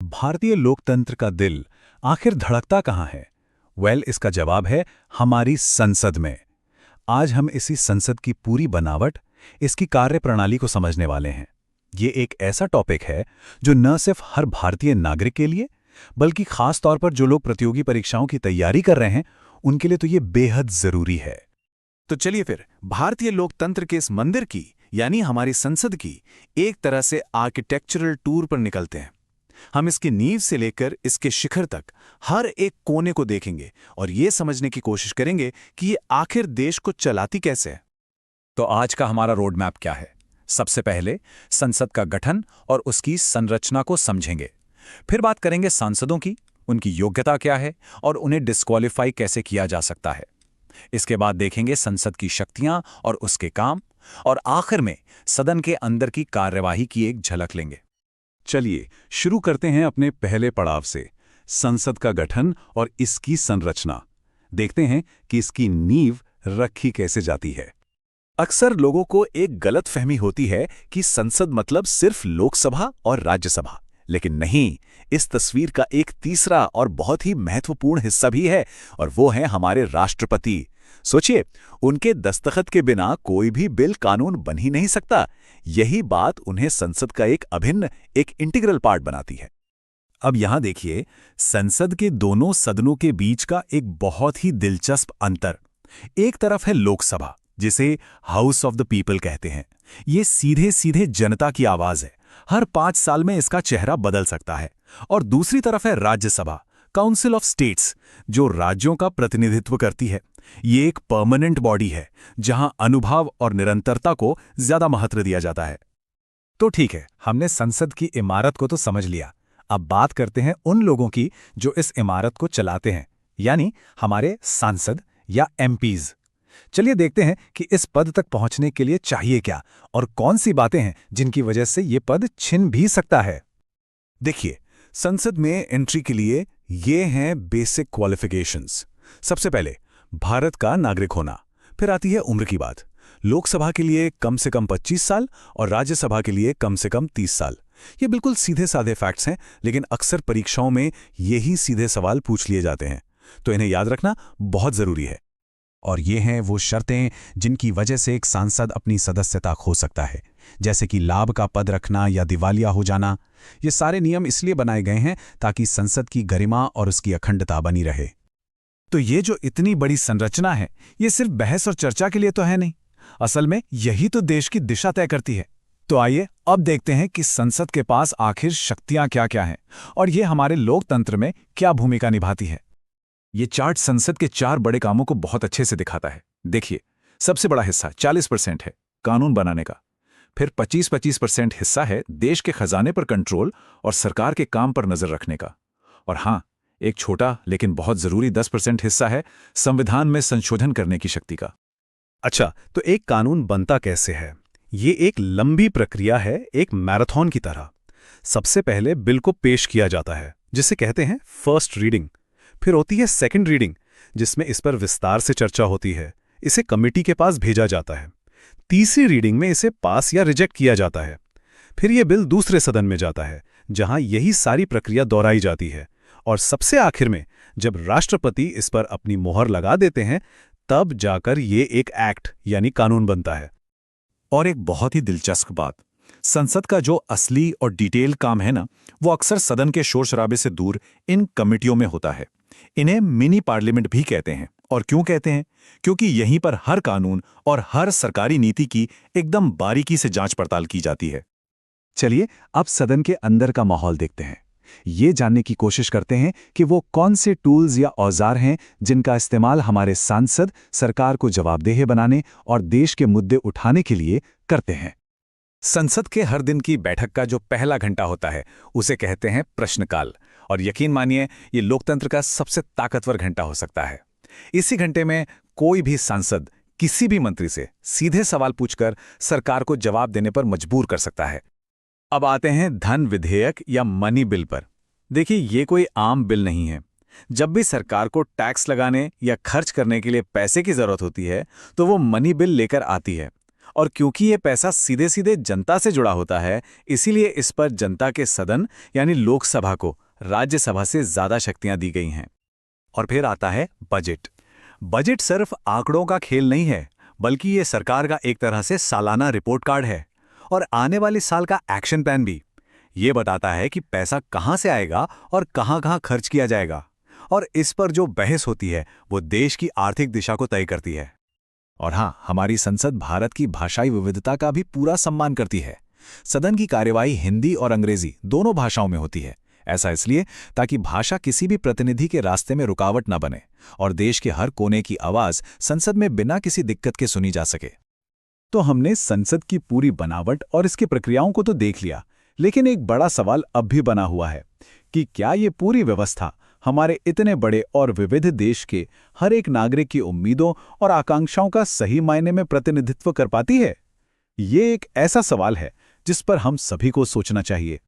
भारतीय लोकतंत्र का दिल आखिर धड़कता कहाँ है? इसका जवाब है हमारी संसद में। आज हम इसी संसद की पूरी बनावट, इसकी कार्यप्रणाली को समझने वाले हैं। ये एक ऐसा टॉपिक है जो न सिर्फ हर भारतीय नागरिक के लिए, बल्कि खास तौर पर जो लोग प्रतियोगी परीक्षाओं की तैयारी कर रहे हैं, उनके लिए तो ये बेहद जरूरी है। तो चलिए फिर भारतीय लोकतंत्र के इस मंदिर की यानी हमारी संसद की एक तरह से आर्किटेक्चरल टूर पर निकलते हैं। हम इसकी नींव से लेकर इसके शिखर तक हर एक कोने को देखेंगे और ये समझने की कोशिश करेंगे कि ये आखिर देश को चलाती कैसे है। तो आज का हमारा रोड मैप क्या है? सबसे पहले संसद का गठन और उसकी संरचना को समझेंगे। फिर बात करेंगे सांसदों की, उनकी योग्यता क्या है और उन्हें डिस्क्वालीफाई कैसे किया जा सकता है। इसके बाद देखेंगे संसद की शक्तियां और उसके काम, और आखिर में सदन के अंदर की कार्यवाही की एक झलक लेंगे। चलिए शुरू करते हैं अपने पहले पड़ाव से, संसद का गठन और इसकी संरचना। देखते हैं कि इसकी नींव रखी कैसे जाती है। अक्सर लोगों को एक गलतफहमी होती है कि संसद मतलब सिर्फ लोकसभा और राज्यसभा, लेकिन नहीं, इस तस्वीर का एक तीसरा और बहुत ही महत्वपूर्ण हिस्सा भी है, और वो है हमारे राष्ट्रपति। सोचिए, उनके दस्तखत के बिना कोई भी बिल कानून बन ही नहीं सकता। यही बात उन्हें संसद का एक अभिन्न, एक इंटीग्रल पार्ट बनाती है। अब यहां देखिए, संसद के दोनों सदनों के बीच का एक बहुत ही दिलचस्प अंतर। एक तरफ है लोकसभा, जिसे हाउस ऑफ द पीपल कहते हैं। ये सीधे सीधे जनता की आवाज है, हर 5 साल में इसका चेहरा बदल सकता है। और दूसरी तरफ है राज्यसभा, काउंसिल ऑफ स्टेट्स, जो राज्यों का प्रतिनिधित्व करती है। ये एक परमानेंट बॉडी है, जहां अनुभव और निरंतरता को ज्यादा महत्व दिया जाता है। तो ठीक है, हमने संसद की इमारत को तो समझ लिया। अब बात करते हैं उन लोगों की जो इस इमारत को चलाते हैं, यानी हमारे सांसद या एमपीज। चलिए देखते हैं कि इस पद तक पहुंचने के लिए चाहिए क्या और कौन सी बातें हैं जिनकी वजह से ये पद छिन भी सकता है। देखिए, संसद में एंट्री के लिए ये हैं बेसिक क्वालिफिकेशंस। सबसे पहले भारत का नागरिक होना, फिर आती है उम्र की बात। लोकसभा के लिए कम से कम 25 साल और राज्यसभा के लिए कम से कम 30 साल। ये बिल्कुल सीधे साधे फैक्ट्स हैं, लेकिन अक्सर परीक्षाओं में यही सीधे सवाल पूछ लिए जाते हैं, तो इन्हें याद रखना बहुत जरूरी है। और ये हैं वो शर्तें जिनकी वजह से एक सांसद अपनी सदस्यता खो सकता है, जैसे कि लाभ का पद रखना या दिवालिया हो जाना। ये सारे नियम इसलिए बनाए गए हैं ताकि संसद की गरिमा और उसकी अखंडता बनी रहे। तो ये जो इतनी बड़ी संरचना है, ये सिर्फ बहस और चर्चा के लिए तो है नहीं, असल में यही तो देश की दिशा तय करती है। तो आइए अब देखते हैं कि संसद के पास आखिर शक्तियां क्या क्या हैं और ये हमारे लोकतंत्र में क्या भूमिका निभाती है। ये चार्ट संसद के 4 बड़े कामों को बहुत अच्छे से दिखाता है। देखिए, सबसे बड़ा हिस्सा 40% है कानून बनाने का, फिर 25% हिस्सा है देश के खजाने पर कंट्रोल और सरकार के काम पर नजर रखने का, और हाँ, एक छोटा लेकिन बहुत जरूरी 10% हिस्सा है संविधान में संशोधन करने की शक्ति का। अच्छा, तो एक कानून बनता कैसे है? ये एक लंबी प्रक्रिया है, एक मैराथन की तरह। सबसे पहले बिल को पेश किया जाता है, जिसे कहते हैं फर्स्ट रीडिंग। फिर होती है सेकंड रीडिंग, जिसमें इस पर विस्तार से चर्चा होती है। इसे कमेटी के पास भेजा जाता है। तीसरी रीडिंग में इसे पास या रिजेक्ट किया जाता है। फिर यह बिल दूसरे सदन में जाता है, जहां यही सारी प्रक्रिया दोहराई जाती है। और सबसे आखिर में जब राष्ट्रपति इस पर अपनी मोहर लगा देते हैं, तब जाकर ये एक एक्ट यानी कानून बनता है। और एक बहुत ही दिलचस्प बात, संसद का जो असली और डिटेल काम है ना, वो अक्सर सदन के शोर शराबे से दूर इन कमेटियों में होता है। इन्हें मिनी पार्लियामेंट भी कहते हैं। और क्यों कहते हैं? क्योंकि यहीं पर हर कानून और हर सरकारी नीति की एकदम बारीकी से जांच पड़ताल की जाती है। चलिए अब सदन के अंदर का माहौल देखते हैं। ये जानने की कोशिश करते हैं कि वो कौन से टूल्स या औजार हैं जिनका इस्तेमाल हमारे सांसद सरकार को जवाबदेह बनाने और देश के मुद्दे उठाने के लिए करते हैं। संसद के हर दिन की बैठक का जो पहला घंटा होता है, उसे कहते हैं प्रश्नकाल। और यकीन मानिए, ये लोकतंत्र का सबसे ताकतवर घंटा हो सकता है। इसी घंटे में कोई भी सांसद किसी भी मंत्री से सीधे सवाल पूछकर सरकार को जवाब देने पर मजबूर कर सकता है। अब आते हैं धन विधेयक या मनी बिल पर। देखिए, ये कोई आम बिल नहीं है। जब भी सरकार को टैक्स लगाने या खर्च करने के लिए पैसे की जरूरत होती है, तो वो मनी बिल लेकर आती है। और क्योंकि ये पैसा सीधे सीधे जनता से जुड़ा होता है, इसीलिए इस पर जनता के सदन यानी लोकसभा को राज्यसभा से ज्यादा शक्तियां दी गई हैं। और फिर आता है बजट। बजट सिर्फ आंकड़ों का खेल नहीं है, बल्कि ये सरकार का एक तरह से सालाना रिपोर्ट कार्ड है और आने वाले साल का एक्शन प्लान भी। ये बताता है कि पैसा कहां से आएगा और कहां कहां खर्च किया जाएगा। और इस पर जो बहस होती है वो देश की आर्थिक दिशा को तय करती है। और हाँ, हमारी संसद भारत की भाषाई विविधता का भी पूरा सम्मान करती है। सदन की कार्यवाही हिंदी और अंग्रेजी दोनों भाषाओं में होती है। ऐसा इसलिए ताकि भाषा किसी भी प्रतिनिधि के रास्ते में रुकावट न बने और देश के हर कोने की आवाज संसद में बिना किसी दिक्कत के सुनी जा सके। तो हमने संसद की पूरी बनावट और इसकी प्रक्रियाओं को तो देख लिया, लेकिन एक बड़ा सवाल अब भी बना हुआ है कि क्या ये पूरी व्यवस्था हमारे इतने बड़े और विविध देश के हर एक नागरिक की उम्मीदों और आकांक्षाओं का सही मायने में प्रतिनिधित्व कर पाती है? ये एक ऐसा सवाल है जिस पर हम सभी को सोचना चाहिए।